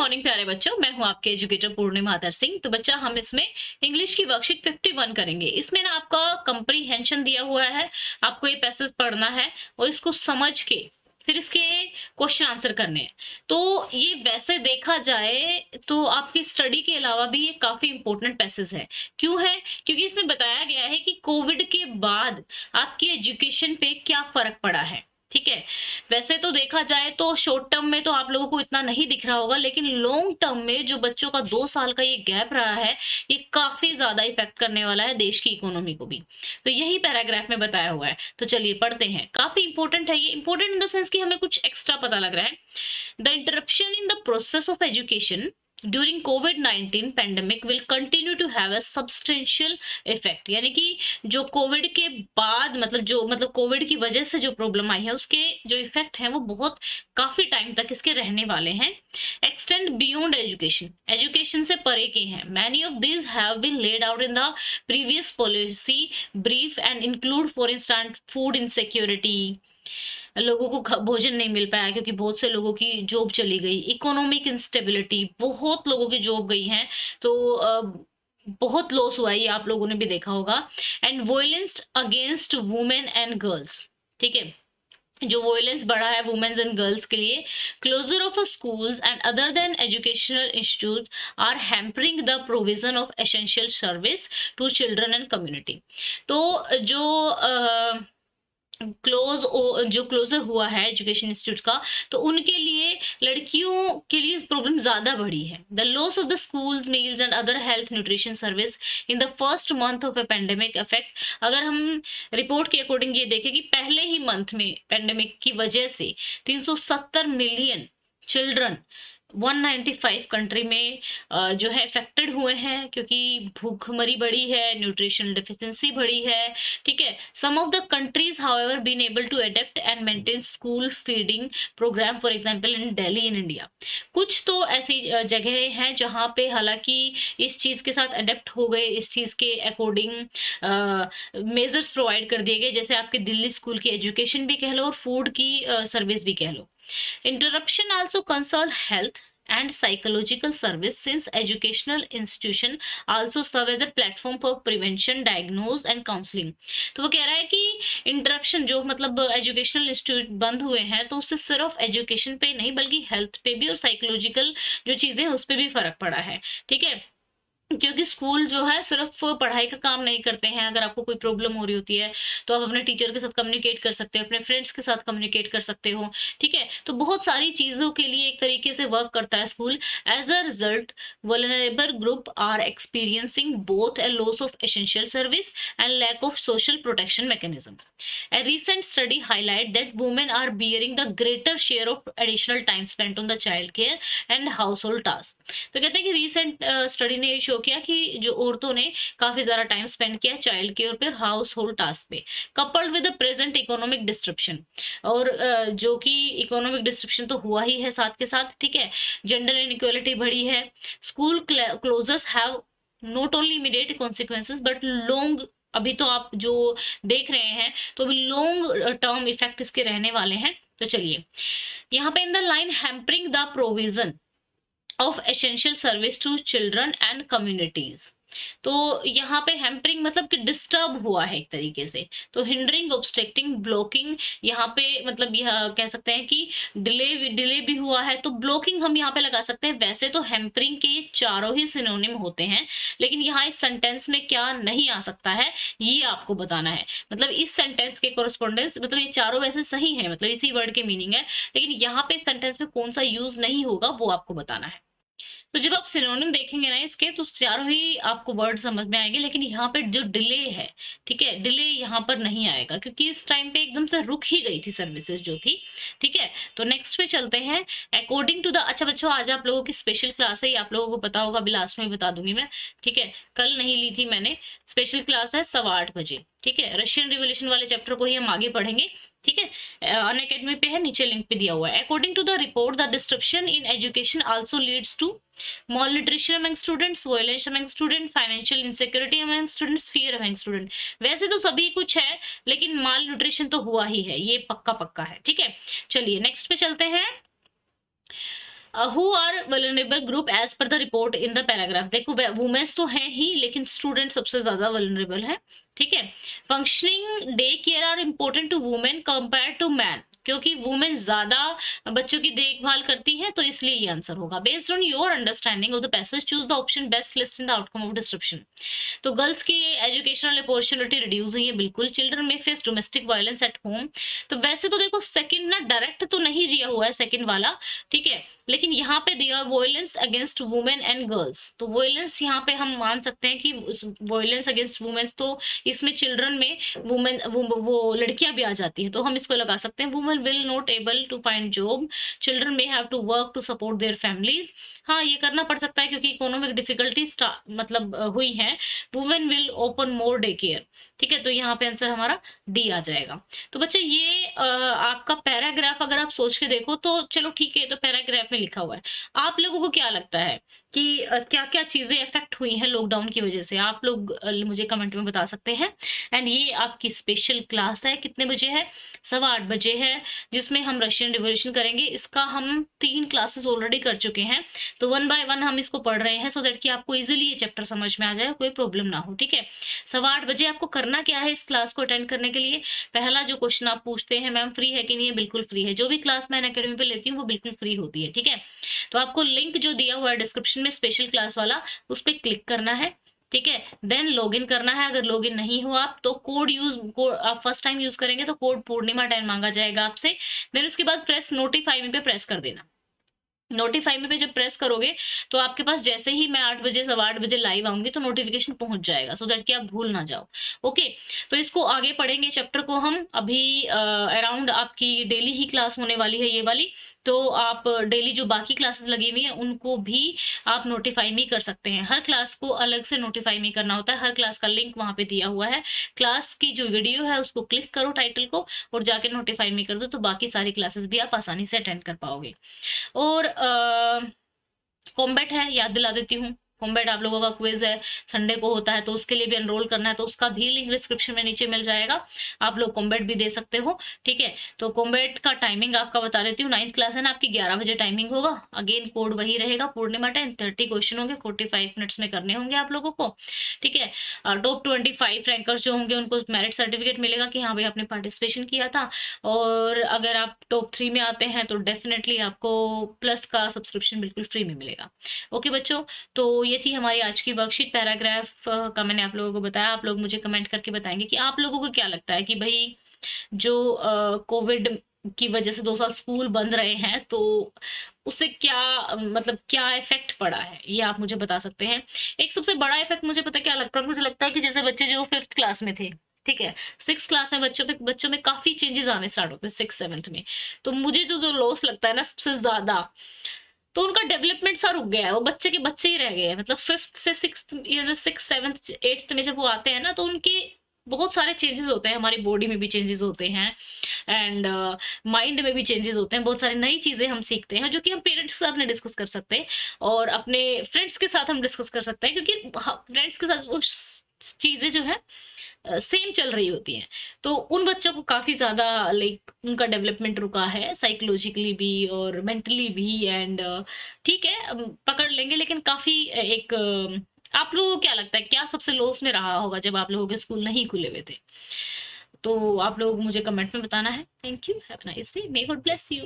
Morning प्यारे बच्चों, मैं हूं आपके एजुकेटर पूर्णिमा आदर सिंह। तो बच्चा हम इसमें इंग्लिश की वर्कशीट 51 करेंगे। इसमें ना आपका कंप्रीहेंशन दिया हुआ है, आपको ये पैसेज पढ़ना है और इसको समझ के फिर इसके क्वेश्चन आंसर करने हैं। तो ये वैसे देखा जाए तो आपकी स्टडी के अलावा भी ये काफी इंपॉर्टेंट पैसेज है। क्यों है? क्योंकि इसमें बताया गया है कि कोविड के बाद आपकी एजुकेशन पे क्या फर्क पड़ा है। ठीक है, वैसे तो देखा जाए तो शॉर्ट टर्म में तो आप लोगों को इतना नहीं दिख रहा होगा, लेकिन लॉन्ग टर्म में जो बच्चों का 2 साल का ये गैप रहा है, ये काफी ज्यादा इफेक्ट करने वाला है देश की इकोनॉमी को भी। तो यही पैराग्राफ में बताया हुआ है। तो चलिए पढ़ते हैं। काफी इंपॉर्टेंट है ये, इंपॉर्टेंट इन द सेंस कि हमें कुछ एक्स्ट्रा पता लग रहा है। The interruption in the process of education during कोविड-19 pandemic will continue to have a substantial effect. यानी कि जो कोविड के बाद मतलब कोविड की वजह से जो प्रॉब्लम आई है, उसके जो इफेक्ट है वो बहुत काफी टाइम तक इसके रहने वाले हैं। एक्सटेंड बियॉन्ड एजुकेशन, एजुकेशन से परे के हैं। Many of these have been laid out in the previous policy brief and include for instant food insecurity, लोगों को भोजन नहीं मिल पाया क्योंकि बहुत से लोगों की जॉब चली गई, इकोनॉमिक इंस्टेबिलिटी, बहुत लोगों की जॉब गई है, तो बहुत लॉस हुआ है, ये आप लोगों ने भी देखा होगा। And violence against women and girls, ठीक है, जो वोयलेंस बढ़ा है वुमेन्स एंड गर्ल्स के लिए। Closure of schools and other than educational institute are hampering the provision of essential service to children and community. तो जो क्लोजर हुआ है एजुकेशन इंस्टीट्यूट का, तो उनके लिए, लड़कियों के लिए प्रॉब्लम ज्यादा बढ़ी है। The loss of the schools meals and other health nutrition service in the first month of A pandemic effect. अगर हम रिपोर्ट के अकॉर्डिंग ये देखें कि पहले ही मंथ में पेंडेमिक की वजह से 370 मिलियन चिल्ड्रन 195 कंट्री में जो है अफेक्टेड हुए हैं, क्योंकि भूखमरी बढ़ी है, न्यूट्रिशन डेफिशिएंसी बढ़ी है। ठीक है, some of the countries however been able to adapt and maintain school feeding programme, for example in Delhi in India. कुछ तो ऐसी जगह हैं जहां पे हालांकि इस चीज के साथ अडेप्ट हो गए, इस चीज के अकॉर्डिंग मेजर्स प्रोवाइड कर दिए गए, जैसे आपके दिल्ली स्कूल की एजुकेशन भी कह लो और फूड की सर्विस भी कह लो। Interruption also concern health and psychological service since educational institution also serve as a platform for prevention, diagnose and counseling। तो वो कह रहा है कि इंटरप्शन जो मतलब एजुकेशनल इंस्टीट्यूट बंद हुए हैं, तो उससे सिर्फ एजुकेशन पे नहीं बल्कि हेल्थ पे भी और साइकोलॉजिकल जो चीजें हैं उस पे भी फर्क पड़ा है। ठीक है, क्योंकि स्कूल जो है सिर्फ पढ़ाई का काम नहीं करते हैं। अगर आपको कोई प्रॉब्लम हो रही होती है तो आप अपने टीचर के साथ कम्युनिकेट कर सकते हो, अपने फ्रेंड्स के साथ कम्युनिकेट कर सकते हो। ठीक है, तो बहुत सारी चीजों के लिए एक तरीके से वर्क करता है school. As a result vulnerable group are experiencing both a loss of essential service and lack of social protection mechanism. A recent study highlight that women are bearing the greater share of additional time spent on the child care and household tasks। तो कहते हैं कि recent study ने ये show किया कि जो औरतों ने काफी ज्यादा टाइम स्पेंड किया चाइल्ड केयर पर, हाउस होल्ड टास्क पे, coupled with the present economic disruption. और जो कि इकोनॉमिक डिस्ट्रप्शन तो हुआ ही है साथ के साथ। ठीक है, जेंडर इनइक्वालिटी बढ़ी है। School closures have not only immediate consequences but long, अभी तो आप जो देख रहे हैं तो अभी लॉन्ग टर्म इफेक्ट इसके रहने वाले हैं। तो चलिए यहाँ पे in the line hampering the provision of essential service to children and communities। तो यहाँ पे हैम्परिंग मतलब कि डिस्टर्ब हुआ है एक तरीके से। तो हिंडरिंग, ऑब्स्ट्रक्टिंग, ब्लॉकिंग, यहाँ पे मतलब यह कह सकते हैं कि डिले भी हुआ है, तो ब्लॉकिंग हम यहाँ पे लगा सकते हैं। वैसे तो हैम्परिंग के ये चारों ही सिनोनिम होते हैं, लेकिन यहाँ इस सेंटेंस में क्या नहीं आ सकता है ये आपको बताना है। मतलब इस सेंटेंस के कोरस्पोंडेंस, मतलब ये चारों वैसे सही है, मतलब इसी वर्ड के मीनिंग है, लेकिन यहाँ पे सेंटेंस में कौन सा यूज नहीं होगा वो आपको बताना है। तो जब आप सिनोनिम देखेंगे ना इसके, तो चारों ही आपको वर्ड समझ में आएंगे, लेकिन यहाँ पे जो डिले है, ठीक है, डिले यहाँ पर नहीं आएगा क्योंकि इस टाइम पे एकदम से रुक ही गई थी सर्विसेज जो थी। ठीक है, तो नेक्स्ट पे चलते हैं। अकॉर्डिंग टू द, अच्छा बच्चों आज आप लोगों की स्पेशल क्लास है, आप लोगों को पता होगा, अभी लास्ट में बता दूंगी मैं। ठीक है, कल नहीं ली थी मैंने, स्पेशल क्लास है 8:15 बजे। ठीक है, रशियन रिवोल्यूशन वाले चैप्टर को ही हम आगे पढ़ेंगे। ठीक है, अनअकैडमी पे है, नीचे लिंक पे दिया हुआ है। According to the report the disruption in education also leads to malnutrition among students, violence among students, financial insecurity among students, fear among students। वैसे तो सभी कुछ है, लेकिन माल न्यूट्रिशन तो हुआ ही है, ये पक्का पक्का है। ठीक है, चलिए नेक्स्ट पे चलते हैं। Who are vulnerable group as per the report in the paragraph. देखो वुमेन्स तो हैं ही, लेकिन स्टूडेंट सबसे ज्यादा वल्नरेबल है। ठीक है। Functioning day care are important to women compare to man, क्योंकि वुमेन ज्यादा बच्चों की देखभाल करती है, तो इसलिए ये आंसर होगा। Based on your understanding of the passage choose the option best list in the outcome of description. तो गर्ल्स की एजुकेशनल अपॉर्चुनिटी रिड्यूस हुई है, बिल्कुल। चिल्ड्रन में face domestic violence at home. तो वैसे तो देखो सेकंड ना डायरेक्ट तो नहीं दिया हुआ है सेकंड वाला, ठीक है, लेकिन यहाँ पे दिया violence against women and girls. तो वॉयलेंस यहाँ पे हम मान सकते हैं कि वॉयलेंस अगेंस्ट वुमेन, तो इसमें चिल्ड्रन में वुमेन वो लड़कियां भी आ जाती है, तो हम इसको लगा सकते हैं women will not able to find job, children may have to work to support their families. हाँ, ये करना पड़ सकता है क्योंकि इकोनॉमिक डिफिकल्टीज मतलब हुई है। Women will open more day care. ठीक है, तो यहाँ पे आंसर हमारा डी आ जाएगा। तो बच्चे ये आपका पैराग्राफ अगर आप सोच के देखो तो चलो ठीक है, तो पैराग्राफ में लिखा हुआ है। आप लोगों को क्या लगता है कि क्या क्या चीजें इफेक्ट हुई हैं लॉकडाउन की वजह से? आप लोग मुझे कमेंट में बता सकते हैं। एंड ये आपकी स्पेशल क्लास है, कितने बजे है? 8:15 है, जिसमें हम रशियन रिवॉल्यूशन करेंगे। इसका हम 3 क्लासेस ऑलरेडी कर चुके हैं, तो 1 बाय 1 हम इसको पढ़ रहे हैं सो दैट कि आपको इजीली ये चैप्टर समझ में आ जाए, कोई प्रॉब्लम ना हो। ठीक है, 8:15 आपको करना क्या है इस क्लास को अटेंड करने के लिए? पहला जो क्वेश्चन आप पूछते हैं, मैम फ्री है कि नहीं है? बिल्कुल फ्री है। जो भी क्लास मैं अकेडमी पे लेती हूँ वो बिल्कुल फ्री होती है। ठीक है, तो आपको लिंक जो दिया हुआ है डिस्क्रिप्शन में स्पेशल क्लास वाला, उस पर क्लिक करना है। ठीक है, देन लॉगिन करना है। अगर लॉगिन नहीं हो आप तो कोड आप फर्स्ट टाइम यूज करेंगे तो कोड पूर्णिमा 10 मांगा जाएगा आपसे। देन उसके बाद प्रेस नोटिफाई मी पे प्रेस कर देना। नोटिफाई में पे जब प्रेस करोगे तो आपके पास जैसे ही मैं 8 बजे 8:15 लाइव आऊंगी तो नोटिफिकेशन पहुंच जाएगा, सो दैट कि आप भूल ना जाओ। ओके, तो इसको आगे पढ़ेंगे चैप्टर को हम अभी। अराउंड आपकी डेली ही क्लास होने वाली है ये वाली, तो आप डेली जो बाकी क्लासेस लगी हुई हैं उनको भी आप नोटिफाई में कर सकते हैं। हर क्लास को अलग से नोटिफाई में करना होता है, हर क्लास का लिंक वहां पे दिया हुआ है। क्लास की जो वीडियो है उसको क्लिक करो टाइटल को और जाके नोटिफाई में कर दो, तो बाकी सारी क्लासेस भी आप आसानी से अटेंड कर पाओगे। और कॉम्बैट है, याद दिला देती हूँ। कॉम्बैट आप लोगों का क्विज है, संडे को होता है, तो उसके लिए भी एनरोल करना है, तो उसका भी लिंक डिस्क्रिप्शन में नीचे मिल जाएगा। आप लोग कॉम्बैट भी दे सकते हो। ठीक है, तो कॉम्बैट का टाइमिंग आपका बता देती हूँ। 9th क्लास है ना आपकी, 11 बजे टाइमिंग होगा। अगेन कोड वही रहेगा, पूर्णिमा 10। 30 क्वेश्चन होंगे, 45 मिनट्स में करने होंगे आप लोगों को। ठीक है, टॉप 25 रैंकर्स जो होंगे उनको मेरिट सर्टिफिकेट मिलेगा कि हाँ भाई आपने पार्टिसिपेशन किया था। और अगर आप टॉप 3 में आते हैं तो डेफिनेटली आपको प्लस का सब्सक्रिप्शन बिल्कुल फ्री में मिलेगा। ओके बच्चों, तो ये थी हमारी आज की वर्कशीट। पैराग्राफ का मैंने आप लोगों को बताया। आप लोग मुझे कमेंट करके बताएंगे कि आप लोगों को क्या लगता है कि भाई जो कोविड की वजह से 2 साल स्कूल बंद रहे हैं, तो उससे क्या मतलब क्या इफेक्ट पड़ा है, ये आप मुझे बता सकते हैं। एक सबसे बड़ा इफेक्ट मुझे पता क्या लगता है, मुझे लगता है कि जैसे बच्चे जो 5th क्लास में थे, ठीक है, 6th क्लास में बच्चों में काफी चेंजेस आने स्टार्ट होते हैं 6th 7th में। तो मुझे जो जो लॉस लगता है ना सबसे ज्यादा, तो उनका डेवलपमेंट सा रुक गया है, वो बच्चे के बच्चे ही रह गए हैं। मतलब 5th से 6th या 6th 7th 8th में जब वो आते हैं ना, तो उनके बहुत सारे चेंजेस होते हैं। हमारी बॉडी में भी चेंजेस होते हैं एंड माइंड में भी चेंजेस होते हैं। बहुत सारी नई चीजें हम सीखते हैं जो कि हम पेरेंट्स के साथ नहीं डिस्कस कर सकते और अपने फ्रेंड्स के साथ हम डिस्कस कर सकते हैं, क्योंकि फ्रेंड्स के साथ वो चीजें जो है सेम चल रही होती हैं। तो उन बच्चों को काफी ज्यादा लाइक उनका डेवलपमेंट रुका है, साइकोलॉजिकली भी और मेंटली भी। एंड ठीक है, पकड़ लेंगे, लेकिन काफी एक आप लोगों को क्या लगता है क्या सबसे लॉस में रहा होगा जब आप लोगों के स्कूल नहीं खुले हुए थे? तो आप लोग मुझे कमेंट में बताना है। Thank you, have a nice day, may God bless you.